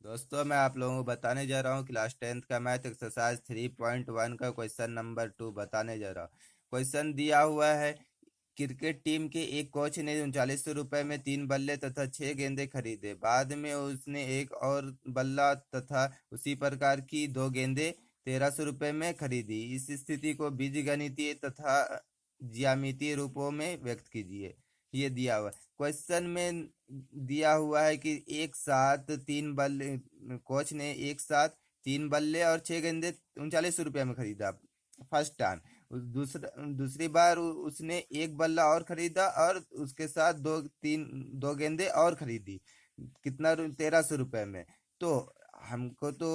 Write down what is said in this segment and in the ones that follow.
दोस्तों, मैं आप लोगों को बताने जा रहा हूँ क्लास 10th का मैथ एक्सरसाइज 3.1 का क्वेश्चन नंबर 2 बताने जा रहा हूँ। क्वेश्चन दिया हुआ है। क्रिकेट टीम के एक कोच ने 3900 रुपये में 3 बल्ले तथा 6 गेंदें खरीदे। बाद में उसने एक और बल्ला तथा उसी प्रकार की 2 गेंदें 1300 रुपये में खरीदी। इस स्थिति को बीजगणितीय तथा ज्यामितीय रूपों में व्यक्त कीजिए। ये दिया हुआ क्वेश्चन में दिया हुआ है कि एक साथ 3 बल्ले, कोच ने एक साथ 3 बल्ले और 6 गेंदे 3900 रुपये में खरीदा फर्स्ट टाइम। दूसरी बार उसने एक बल्ला और खरीदा और उसके साथ दो गेंदे और खरीदी। कितना? 1300 रुपये में। तो हमको तो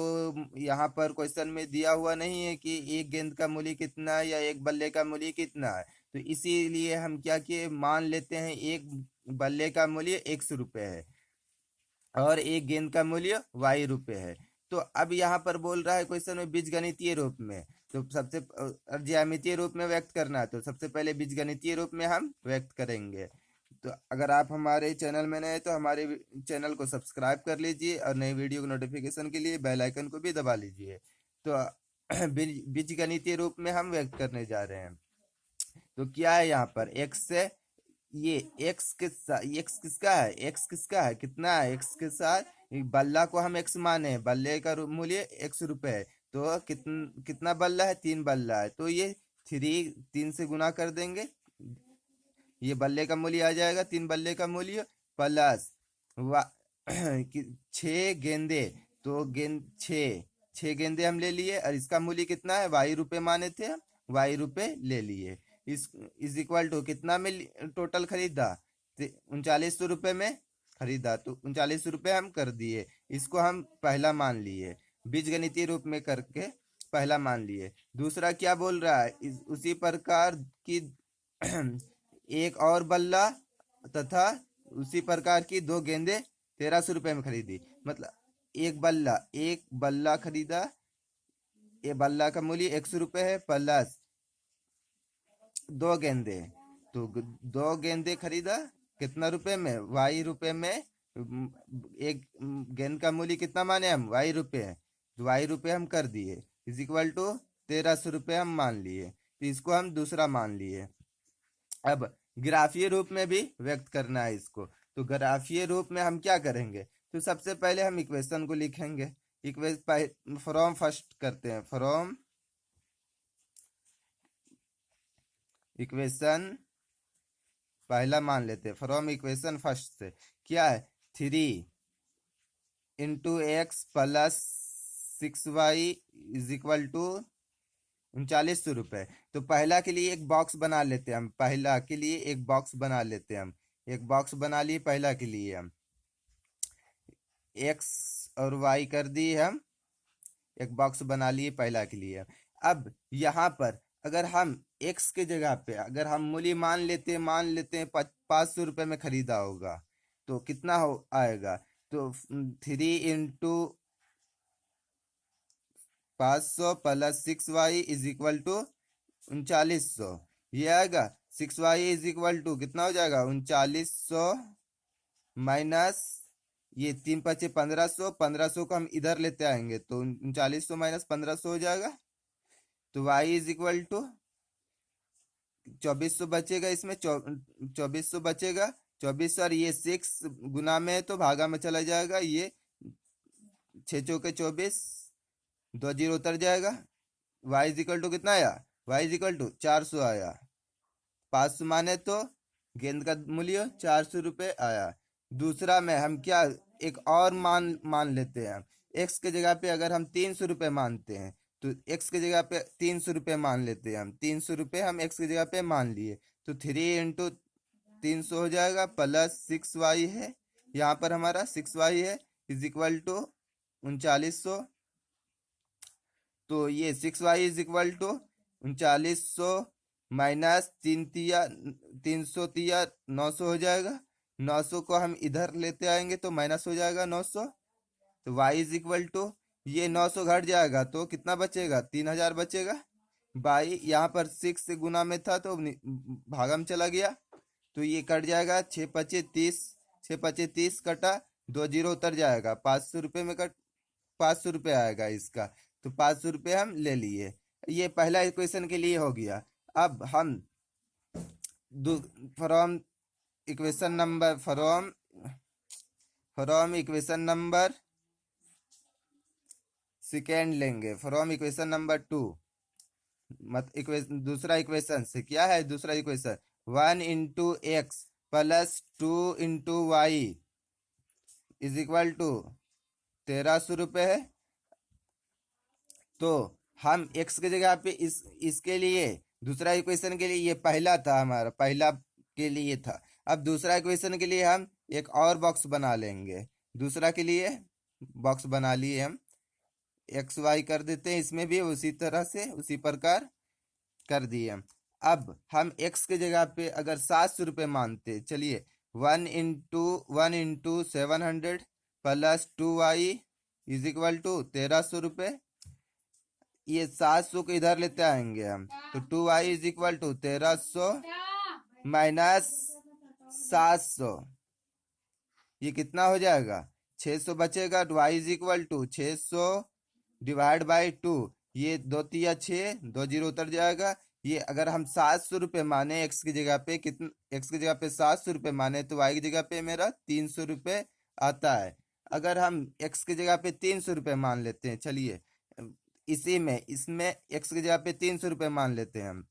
यहाँ पर क्वेश्चन में दिया हुआ नहीं है कि एक गेंद का मूल्य कितना है या एक बल्ले का मूल्य कितना है। तो इसीलिए हम क्या किए, मान लेते हैं एक बल्ले का मूल्य ₹100 है और एक गेंद का मूल्य ₹Y है। तो अब यहाँ पर बोल रहा है क्वेश्चन में बीजगणितीय रूप में। तो सबसे ज्यामितीय रूप में व्यक्त करना है, तो सबसे पहले बीजगणितीय रूप में हम व्यक्त करेंगे। तो अगर आप हमारे चैनल में नए तो हमारे चैनल को सब्सक्राइब कर लीजिए और नई वीडियो को नोटिफिकेशन के लिए बेल आइकन को भी दबा लीजिए। तो बीजगणितीय रूप में हम व्यक्त करने जा रहे हैं। तो क्या है यहाँ पर एक्स से, ये एक्स किसका है, एक्स किसका है, कितना है एक्स के साथ। बल्ला को हम एक्स माने, बल्ले का मूल्य ₹100 है। तो कितना बल्ला है? 3 बल्ला है। तो ये 3 से गुना कर देंगे, ये बल्ले का मूल्य आ जाएगा, 3 बल्ले का मूल्य प्लस 6 गेंदे। तो छह गेंदे हम ले लिए और इसका मूल्य कितना है? ₹Y माने थे हम, ₹Y ले लिए। इस इक्वल टू कितना में टोटल खरीदा? 3900 रुपये में खरीदा। तो 3900 रुपये हम कर दिए, इसको हम पहला मान लिए, बीजगणितीय रूप में करके पहला मान लिए। दूसरा क्या बोल रहा है, उसी प्रकार की एक और बल्ला तथा उसी प्रकार की 2 गेंदें 1300 रुपये में खरीदी। मतलब एक बल्ला खरीदा, ये बल्ला का मूल्य ₹100 है, प्लस 2 गेंदे। तो 2 गेंदे खरीदा कितना रुपए में? ₹Y में। एक गेंद का मूल्य कितना माने हम? ₹Y। तो ₹Y हम कर दिए, इज इक्वल टू 1300 रुपये हम मान लिए। तो इसको हम दूसरा मान लिए। अब ग्राफीय रूप में भी व्यक्त करना है इसको। तो ग्राफीय रूप में हम क्या करेंगे? तो सबसे पहले हम इक्वेशन को लिखेंगे। फ्रॉम फर्स्ट करते हैं, फ्रॉम इक्वेशन पहला मान लेते हैं, फ्रॉम इक्वेशन फर्स्ट से। क्या है? 3 × x plus 6y is equal to 3900 रुपये। तो पहला के लिए एक बॉक्स बना लेते हैं हम, पहला के लिए एक बॉक्स बना लेते हैं हम। एक बॉक्स बना लिए पहला के लिए हम, x और y कर दिए हम, एक बॉक्स बना लिए पहला के लिए। अब यहाँ पर अगर हम x के जगह पे अगर हम मूल्य मान लेते हैं 500 रुपये में खरीदा होगा, तो कितना हो आएगा? तो 3 × 500 plus 6y is equal to 3900। ये आएगा 6y इज इक्वल टू कितना हो जाएगा? 3900 माइनस ये 3 × 5 = 1500, 1500 को हम इधर लेते आएंगे तो 3900 माइनस 1500 हो जाएगा। तो y इज इक्वल टू 2400 बचेगा, इसमें 2400 बचेगा। 24 और ये 6 गुना में है तो भागा में चला जाएगा। ये 6 चौके 24, 2 जीरो उतर जाएगा। y इज इक्वल टू कितना आया? y इज इक्वल टू 400 आया। 500 माने तो गेंद का मूल्य 400 रुपये आया। दूसरा में हम क्या एक और मान लेते हैं। x के जगह पे अगर हम 300 रुपये मानते हैं तो x के जगह पे 300 रुपये मान लेते हैं हम। 300 रुपये हम x की जगह पे मान लिए। तो 3 × 300 हो जाएगा, प्लस 6y है, यहाँ पर हमारा 6y है, इज इक्वल टू 3900। तो ये 6y is equal to 3900 minus 300 तिया 900 हो जाएगा। 900 को हम इधर लेते आएंगे तो माइनस हो जाएगा 900। तो y इज इक्वल टू ये 900 घट जाएगा तो कितना बचेगा? 3000 बचेगा। बाई यहाँ पर 6 से गुना में था तो भागा में चला गया, तो ये कट जाएगा। 6 × 5 = 30, 6 × 5 = 30 कटा, दो जीरो उतर जाएगा, 500 रुपये में कट 500 रुपये आएगा इसका, तो 500 रुपये हम ले लिए। ये पहला इक्वेशन के लिए हो गया। अब हम from equation number from equation number second लेंगे, फ्रॉम इक्वेशन नंबर 2। दूसरा इक्वेशन से क्या है, दूसरा equation 1 × x plus 2 × y is equal to 1300 रुपये है। तो हम x की जगह पे इसके लिए दूसरा इक्वेशन के लिए, ये पहला था हमारा, पहला के लिए था। अब दूसरा इक्वेशन के लिए हम एक और बॉक्स बना लेंगे। दूसरा के लिए बॉक्स बना लिए हम, एक्स वाई कर देते हैं, इसमें भी उसी तरह से उसी प्रकार कर दिए हम। अब हम x के जगह पे अगर 700 रुपये मानते, चलिए 1 × 700 plus 2y is equal to 1300 रुपये। ये 700 को इधर लेते आएंगे हम, तो 2y is equal to 1300 minus 700, ये कितना हो जाएगा, 600 बचेगा। y is equal to 600 divide by 2, ये 2 तिया 6, 2 जीरो उतर जाएगा। ये अगर हम 700 रुपये माने x की जगह पे, कितना x की जगह पे 700 रुपये माने, तो y की जगह पे मेरा 300 रुपये आता है। अगर हम x की जगह पे 300 रुपये मान लेते हैं, चलिए इसमें x की जगह पे 300 रुपये मान लेते हैं हम,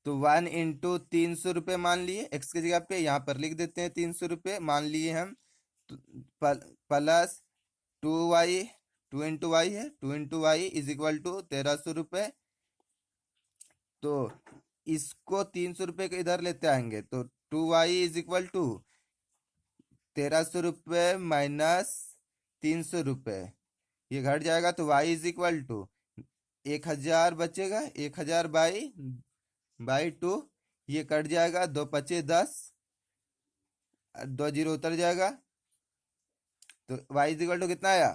तो 1 × 300 रुपये मान लिए x की जगह पे, यहाँ पर लिख देते हैं 300 रुपये मान लिए हम, प्लस 2y, 2 × y है, 2 × y इज इक्वल टू 1300 रुपये। तो इसको 300 रुपये को इधर लेते आएंगे, तो 2y इज इक्वल टू 1300 रुपये माइनस 300 रुपये, ये घट जाएगा। तो y इज इक्वल टू 1000 बचेगा, 1000 बाई 2, ये कट जाएगा, 2 पचे 10, 2 जीरो उतर जाएगा। तो y इज इक्वल टू कितना आया,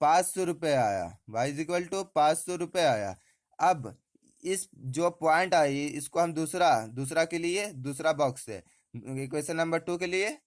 500 रुपये आया, y इज इक्वल टू 500 रुपये आया। अब इस जो पॉइंट आई, इसको हम दूसरा के लिए दूसरा बॉक्स है, इक्वेशन नंबर 2 के लिए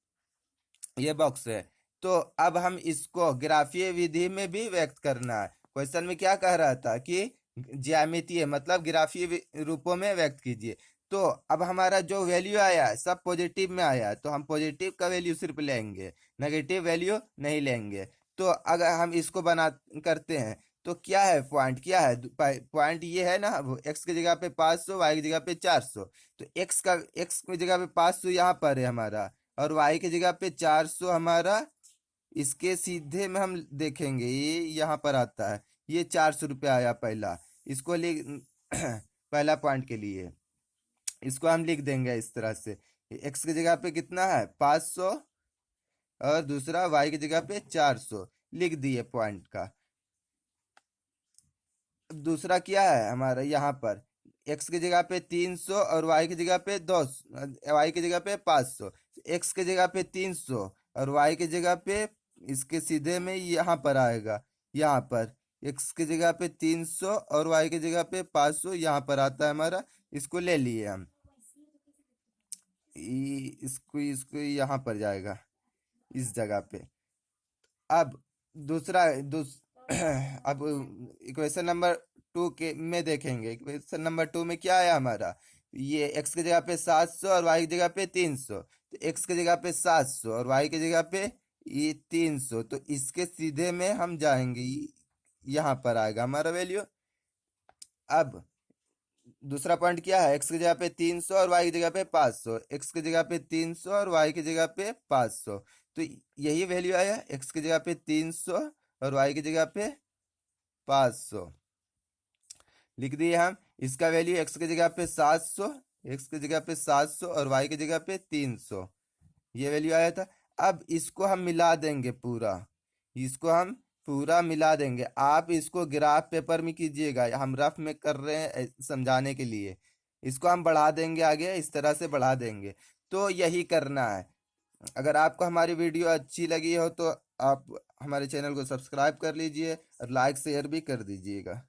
ये बॉक्स है। तो अब हम इसको ग्राफीय विधि में भी व्यक्त करना है। क्वेश्चन में क्या कह रहा था कि ज्यामितीय मतलब ग्राफीय रूपों में व्यक्त कीजिए। तो अब हमारा जो वैल्यू आया सब पॉजिटिव में आया, तो हम पॉजिटिव का वैल्यू सिर्फ लेंगे, नेगेटिव वैल्यू नहीं लेंगे। तो अगर हम इसको बना करते हैं, तो क्या है पॉइंट, क्या है पॉइंट, ये है ना, x की जगह पे 500, y की जगह पे 400। तो x की जगह पे 500 यहाँ पर है हमारा, और y की जगह पे 400 हमारा, इसके सीधे में हम देखेंगे ये यहाँ पर आता है, ये 400 रुपये आया पहला, इसको लिख पहला पॉइंट के लिए इसको हम लिख देंगे इस तरह से, x की जगह पे कितना है 500 और दूसरा y की जगह पे 400 लिख दिए पॉइंट का। दूसरा क्या है हमारा, यहाँ पर x की जगह पे 300 और y की जगह पे 200, y की जगह पे 500, x की जगह पे 300 और y की जगह पे, इसके सीधे में यहाँ पर आएगा, यहाँ पर x की जगह पे 300 और y की जगह पे 500 यहाँ पर आता है हमारा, इसको ले लिए हम, इसको यहाँ पर जाएगा इस जगह पे। अब अब इक्वेशन नंबर 2 के में देखेंगे, इक्वेशन नंबर 2 में क्या आया हमारा, ये x की जगह पे 700 और y की जगह पे 300, तो x की जगह पे 700 और y की जगह पे ये 300, तो इसके सीधे में हम जाएंगे, यहाँ पर आएगा हमारा वैल्यू। अब दूसरा पॉइंट क्या है, x की जगह पे 300 और y की जगह पे 500, x की जगह पे 300 और y की जगह पे 500, तो यही वैल्यू आया, x की जगह पे 300 और y की जगह पे 500 लिख दिए हम। इसका वैल्यू x की जगह पे 700, x की जगह पे 700 और y की जगह पे 300, ये वैल्यू आया था। अब इसको हम मिला देंगे पूरा, इसको हम पूरा मिला देंगे। आप इसको ग्राफ पेपर में कीजिएगा, हम रफ में कर रहे हैं समझाने के लिए, इसको हम बढ़ा देंगे आगे, इस तरह से बढ़ा देंगे। तो यही करना है। अगर आपको हमारी वीडियो अच्छी लगी हो तो आप हमारे चैनल को सब्सक्राइब कर लीजिए और लाइक शेयर भी कर दीजिएगा।